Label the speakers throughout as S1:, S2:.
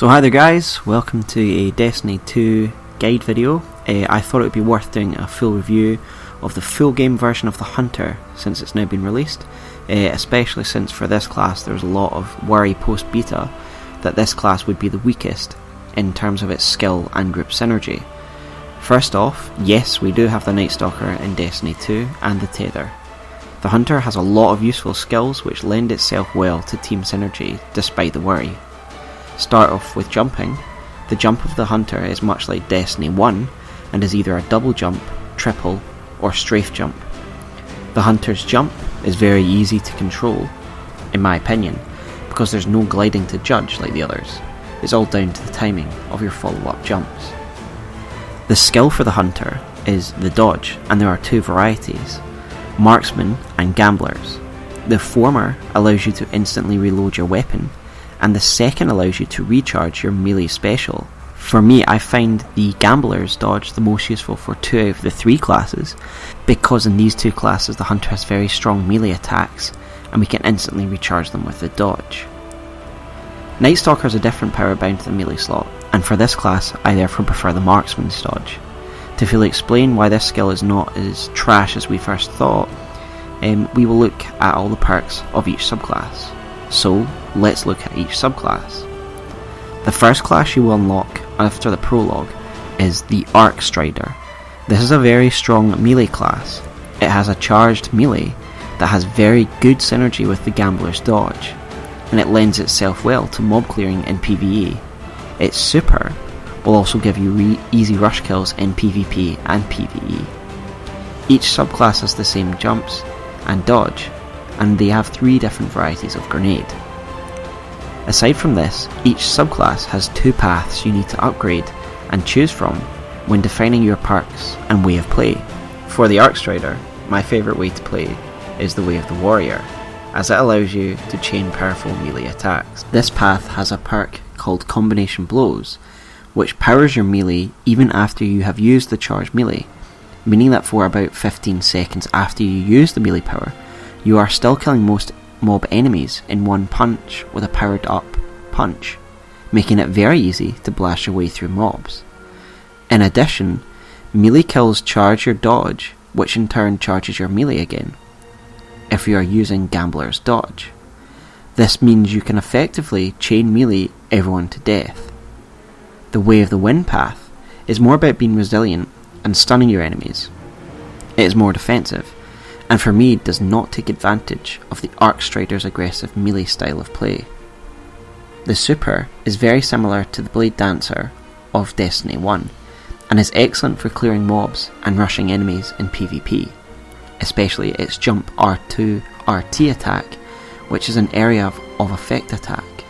S1: So hi there guys, welcome to a Destiny 2 guide video. I thought it would be worth doing a full review of the full game version of the Hunter since it's now been released, especially since for this class there was a lot of worry post beta that this class would be the weakest in terms of its skill and group synergy. First off, yes, we do have the Nightstalker in Destiny 2 and the Tether. The Hunter has a lot of useful skills which lend itself well to team synergy despite the worry. Start off with jumping. The jump of the Hunter is much like Destiny 1 and is either a double jump, triple or strafe jump. The Hunter's jump is very easy to control, in my opinion, because there's no gliding to judge like the others. It's all down to the timing of your follow-up jumps. The skill for the Hunter is the dodge, and there are two varieties, Marksman and Gamblers. The former allows you to instantly reload your weapon, and the second allows you to recharge your melee special. For me, I find the Gambler's dodge the most useful for 2 out of the 3 classes, because in these 2 classes the Hunter has very strong melee attacks, and we can instantly recharge them with the dodge. Nightstalker is a different power bound to the melee slot, and for this class I therefore prefer the Marksman's dodge. To fully explain why this skill is not as trash as we first thought, we will look at all the perks of each subclass. So, let's look at each subclass. The first class you will unlock after the prologue is the Arc Strider. This is a very strong melee class. It has a charged melee that has very good synergy with the Gambler's dodge, and it lends itself well to mob clearing in PvE. Its super will also give you easy rush kills in PvP and PvE. Each subclass has the same jumps and dodge, and they have 3 different varieties of grenade. Aside from this, each subclass has 2 paths you need to upgrade and choose from when defining your perks and way of play. For the Arc Strider, my favourite way to play is the way of the Warrior, as it allows you to chain powerful melee attacks. This path has a perk called Combination Blows, which powers your melee even after you have used the charged melee, meaning that for about 15 seconds after you use the melee power, you are still killing most mob enemies in one punch with a powered up punch, making it very easy to blast your way through mobs. In addition, melee kills charge your dodge, which in turn charges your melee again, if you are using Gambler's dodge. This means you can effectively chain melee everyone to death. The Way of the Wind path is more about being resilient and stunning your enemies. It is more defensive, and for me does not take advantage of the Arc Strider's aggressive melee style of play. The super is very similar to the Blade Dancer of Destiny 1, and is excellent for clearing mobs and rushing enemies in PvP, especially its jump R2 RT attack, which is an area of effect attack.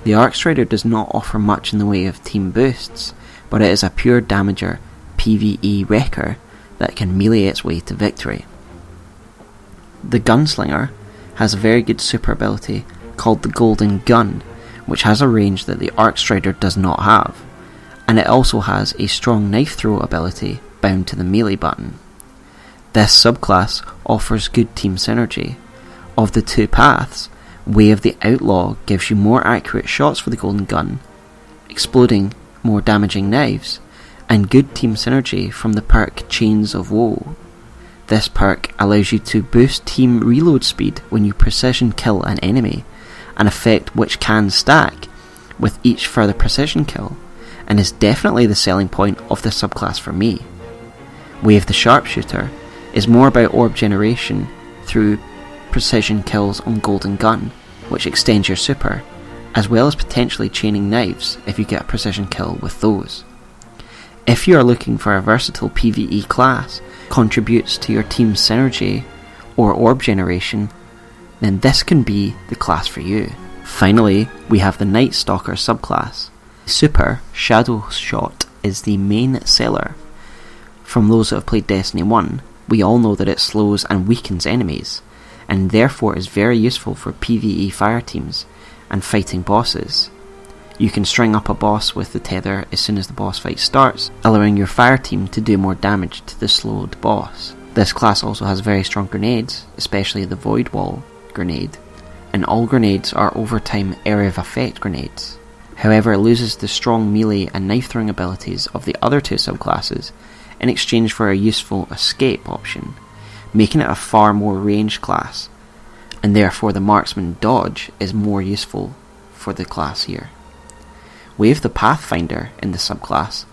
S1: The Arc Strider does not offer much in the way of team boosts, but it is a pure damager PvE wrecker that can melee its way to victory. The Gunslinger has a very good super ability called the Golden Gun, which has a range that the Arc Strider does not have, and it also has a strong knife throw ability bound to the melee button. This subclass offers good team synergy. Of the 2 paths, Way of the Outlaw gives you more accurate shots for the Golden Gun, exploding more damaging knives, and good team synergy from the perk Chains of Woe. This perk allows you to boost team reload speed when you precision kill an enemy, an effect which can stack with each further precision kill, and is definitely the selling point of this subclass for me. Way of the Sharpshooter is more about orb generation through precision kills on Golden Gun, which extends your super, as well as potentially chaining knives if you get a precision kill with those. If you are looking for a versatile PvE class contributes to your team's synergy or orb generation, then this can be the class for you. Finally, we have the Nightstalker subclass. Super Shadow Shot is the main seller. From those that have played Destiny 1, we all know that it slows and weakens enemies, and therefore is very useful for PvE fire teams and fighting bosses. You can string up a boss with the Tether as soon as the boss fight starts, allowing your fire team to do more damage to the slowed boss. This class also has very strong grenades, especially the Void Wall grenade, and all grenades are overtime area of effect grenades. however it loses the strong melee and knife throwing abilities of the other two subclasses in exchange for a useful escape option, making it a far more ranged class, and therefore the marksman dodge is more useful for the class here. Wave the Pathfinder in the subclass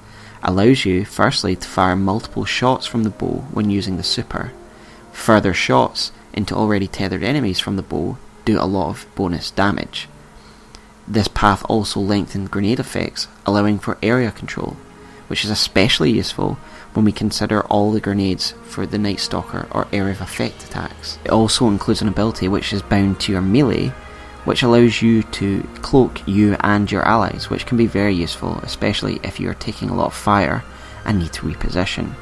S1: allows you firstly to fire multiple shots from the bow when using the super. Further shots into already tethered enemies from the bow do a lot of bonus damage. This path also lengthens grenade effects, allowing for area control, which is especially useful when we consider all the grenades for the Nightstalker or area of effect attacks. It also includes an ability which is bound to your melee, which allows you to cloak you and your allies, which can be very useful, especially if you are taking a lot of fire and need to reposition.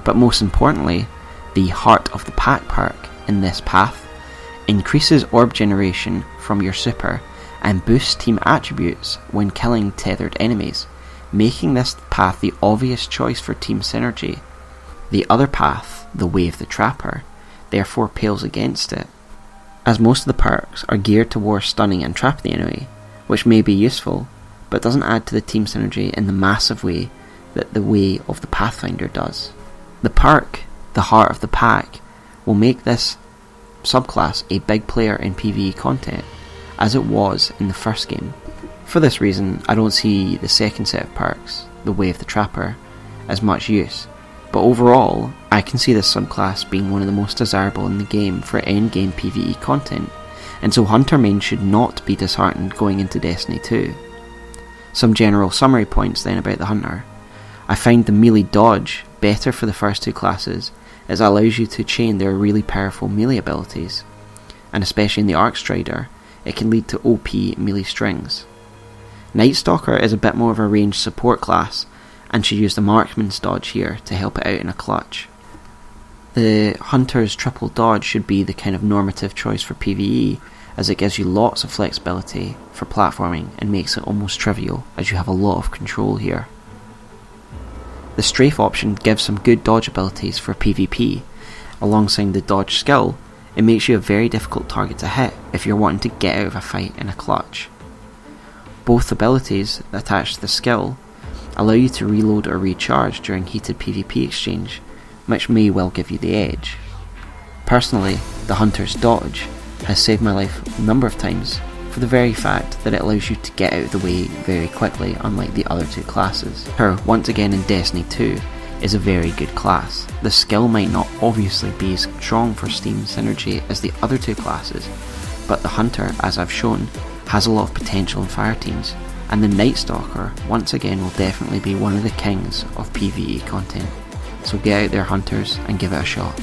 S1: But most importantly, the Heart of the Pack perk in this path increases orb generation from your super and boosts team attributes when killing tethered enemies, making this path the obvious choice for team synergy. The other path, the Wave the Trapper, therefore pales against it, as most of the perks are geared towards stunning and trapping the enemy, which may be useful, but doesn't add to the team synergy in the massive way that the Way of the Pathfinder does. The perk, the Heart of the Pack, will make this subclass a big player in PvE content, as it was in the first game. For this reason, I don't see the second set of perks, the Way of the Trapper, as much use, but overall, I can see this subclass being one of the most desirable in the game for endgame PvE content, and so Hunter mains should not be disheartened going into Destiny 2. Some general summary points then about the Hunter. I find the melee dodge better for the first two classes, as it allows you to chain their really powerful melee abilities, and especially in the Arc Strider, it can lead to OP melee strings. Nightstalker is a bit more of a ranged support class, and should use the Marksman's dodge here to help it out in a clutch. The Hunter's triple dodge should be the kind of normative choice for PvE, as it gives you lots of flexibility for platforming and makes it almost trivial, as you have a lot of control here. The strafe option gives some good dodge abilities for PvP. Alongside the dodge skill, it makes you a very difficult target to hit if you're wanting to get out of a fight in a clutch. Both abilities attached to the skill allow you to reload or recharge during heated PvP exchange, which may well give you the edge. Personally, the Hunter's dodge has saved my life a number of times for the very fact that it allows you to get out of the way very quickly, unlike the other two classes. Her, once again in Destiny 2, is a very good class. The skill might not obviously be as strong for Steam synergy as the other two classes, but the Hunter, as I've shown, has a lot of potential in fire teams, and the Nightstalker, once again, will definitely be one of the kings of PvE content. So get out there, Hunters, and give it a shot.